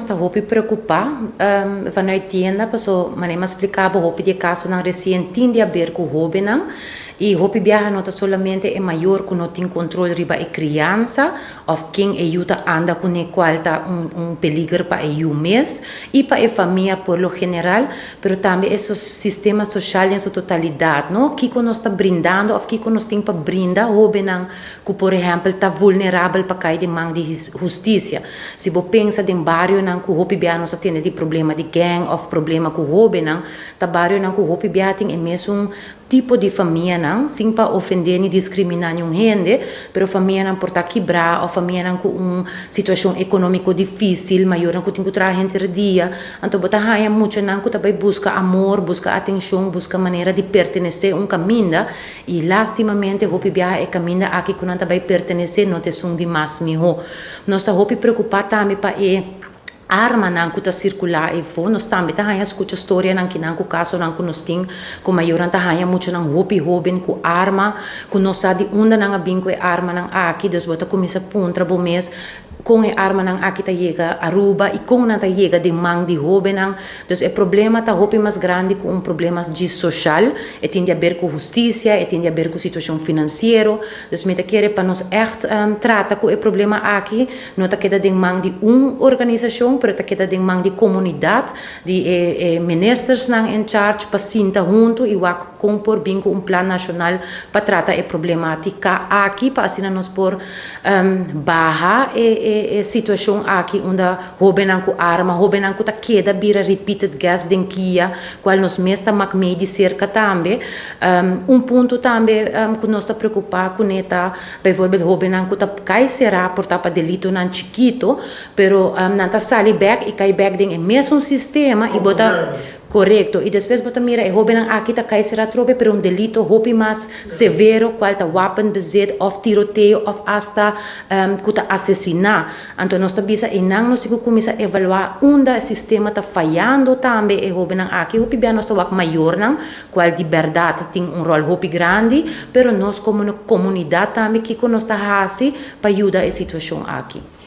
está hopi preocupar vanuit tienda, paso manema explicava hopi de caso não recente de haver com hopi não e hopi viaja nota solamente é maior que não tem controle riba é criança ou quem ajuda anda com ne qual tá peligro para o mês e para a família por lo general, pero também esse sistema social em sua totalidade, não? Que nós está brindando ou que nós tem para brindar hopi não que por exemplo está vulnerável para cair de mão de justiça. Se você pensa em bairro não que o hopi biá não tem de problema de gang ou problema com o hopi não, tá bairro não que o hopi biá tem mesmo tipo de família não, sem para ofender nem discriminar nenhum gente, pero família não por estar quebrar ou família não com situação econômica difícil, maior não que tem que trazer gente dia, então bota raia muito não que também busca amor, busca atenção, busca maneira de pertencer caminho e lastimamente hopi biá é caminho aqui que não também pertencer não te são de mais melhor. Nós está hopi preocupado também para arma não que está circular e for nós também tá hanya escuta história não que não que caso não que nós tem com maior tá hanya muito não hopi com arma que nós sabe onde não bem com arma não aqui des bota começa pontra bom mês com a arma não aqui tá chega Aruba e com não tá chega de mang de hopi não dus é problema tá hopi mais grande com problema de social e tem a ver com justiça e tem a ver com situação financeira dus me tá querer para nós echt trata com o problema aqui não tá queda de mang de organização pero tá queda de mang de comunidade de ministers não em charge para sinta junto e vai compor bem com plano nacional para tratar a problemática aqui para assim nós por barra situação aqui onde hopi não com arma hopi não com tá queda bira repeated gas denquia qual nos mesta mak de cerca também ponto também que nós está preocupado com neta por exemplo hopi não com tá cai será por tá para delito não chiquito pero não tá sali back e cai back den mesmo sistema e bota correto e depois bota mira e hopi não aqui tá cai será trobe pero delito hopi mais severo qual tá wapenbezit of tiroteio of hasta que tá assassinar então nós tá bisa e não nós temos que começar a evaluar onde o sistema tá falhando também e hopi não aqui hopi bem nós tá wak maior não qual de verdade tem rol hopi grande pero nós como comunidade também que nós tá hasi para ajudar a situação aqui